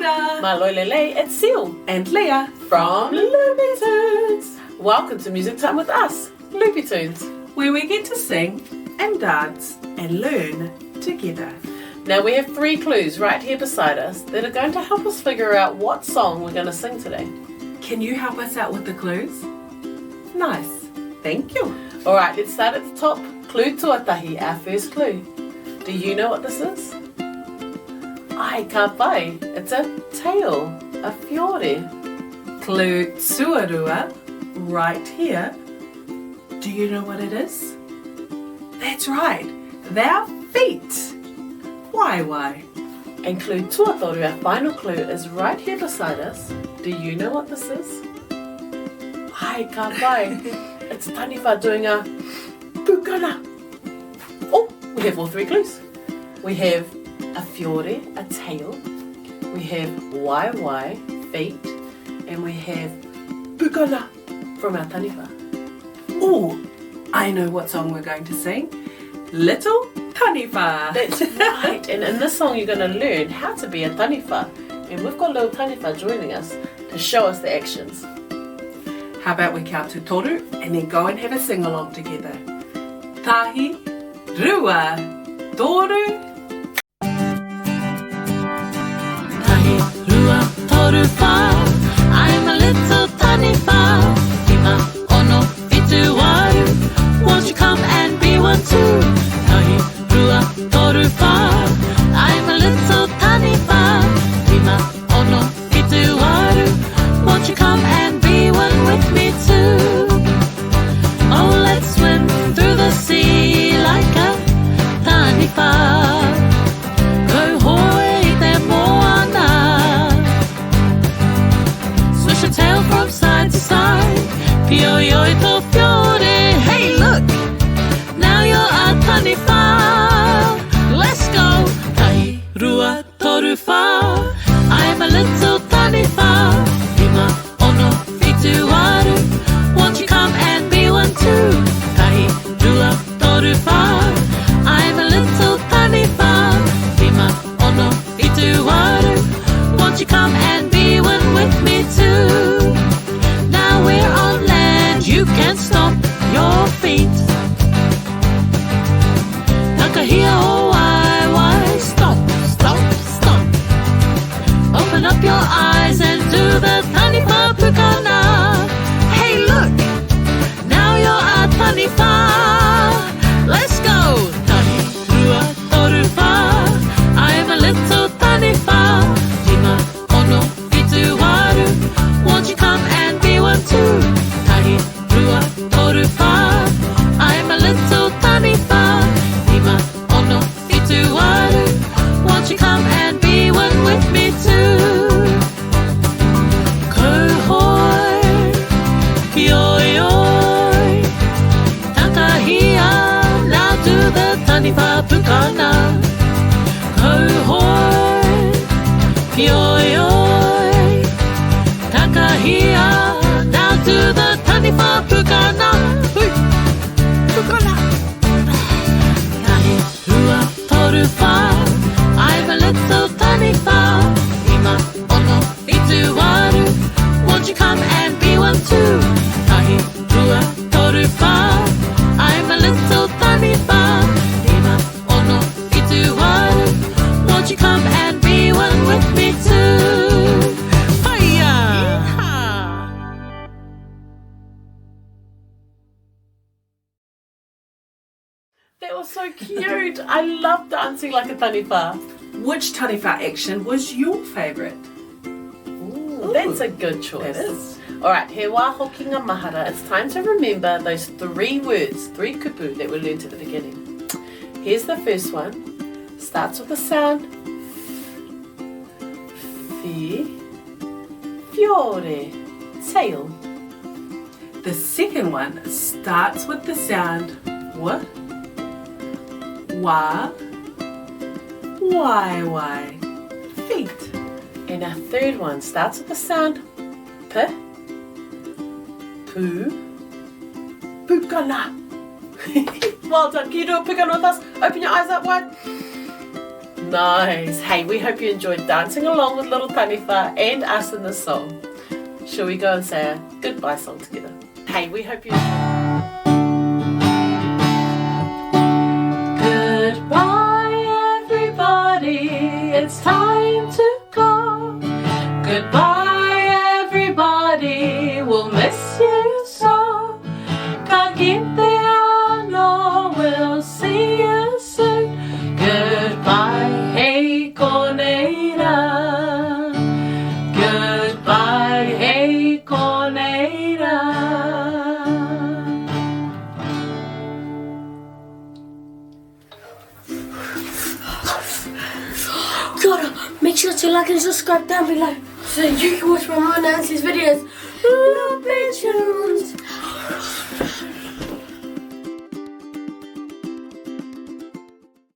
Ana, Malolele, it's Seal and Leah from Loopy Tunes. Welcome to Music Time with us, Loopy Tunes, where we get to sing and dance and learn together. Now we have 3 clues right here beside us that are going to help us figure out what song we're going to sing today. Can you help us out with the clues? Nice, thank you. Alright, let's start at the top. Clue tuatahi, our first clue. Do you know what this is? Ai ka pai, it's a tail, a fiore. Clue tuarua, right here. Do you know what it is? That's right, they're feet. Why? And clue tuatoru, our final clue, is right here beside us. Do you know what this is? Ai ka pai, it's Taniwha doing a pukana. Oh, we have all 3 clues. We have a fiore, a tail. We have wai, feet. And we have pukana from our Taniwha. Oh, I know what song we're going to sing. Little Taniwha. That's right. And in this song you're going to learn how to be a Taniwha. And we've got little Taniwha joining us to show us the actions. How about we count to toru and then go and have a sing-along together. Tahi, rua, toru. Tahi, rua, toru, wha. I'm a little Taniwha. Ima, ono, fitu, waru. Won't you come and be one too? Tahi, rua, toru, wha. I'm a little Taniwha. Ima, ono, fitu, waru. Won't you come and be one with me too? Oh, let's swim through the sea like a Taniwha. Go hoy te moana. Swish your tail from side to side. Pio yoi to fiore. Hey, look! Now you're a Taniwha. Let's go! Tahi, rua, toru, wha. I'm a little Taniwha. Ima, ono, fitu, waru. Won't you come and be one too? Tahi, rua, toru, wha. I'm a little Taniwha. Ima, ono, fitu, waru. Won't you come and be one with me too? Now we're on land, you can stop your feet. Nakahia o wai, stop. Open up your eyes and do the Taniwha pukana. Hey, look! Now you're a Taniwha. Let's go! Tahi, rua, toru, wha. I'm a little Taniwha. Ima, ono, fitu, waru. Won't you come and be one too? Tahi, rua, toru, wha. I'm a little Taniwha. Ima, ono, fitu, waru. Won't you come and be one with me too? Kohoi, yoy. Takahia, now do the Taniwha pukana. Kohoi, yoy. Takahia, now do the Taniwha pukana. Pukana. Tahi, rua, toru, wha. I'm a little Taniwha. Ima, ono, fitu, waru. Won't you come and be one too? Tahi, rua, toru, wha. I'm a little Taniwha. Ima, ono, fitu, waru. Won't you come and be one with me too? Hiya! That was so cute. I love dancing like a Taniwha. Which Taniwha action was your favourite? Ooh, that's a good choice. It is. Alright, he wā Hokinga Mahara. It's time to remember those 3 words, 3 kupu that we learnt at the beginning. Here's the first one. Starts with the sound fi, fiore, tail. The second one starts with the sound wa, wai, feet. And our third one starts with the sound p, pu, pukana. Well done. Can you do a pukana with us? Open your eyes up wide. Nice. Hey, we hope you enjoyed dancing along with little Taniwha and us in this song. Shall we go and say a goodbye song together? Hey, we hope you enjoyed. Goodbye, everybody. It's time to go. Goodbye, everybody. We'll miss you so. Ka kite ano, we'll see you soon. Goodbye, hey koneira. Goodbye, hey koneira. Kia ora. Make sure to like and subscribe down below so you can watch my mum and Nancy's videos. Loopy Tunes.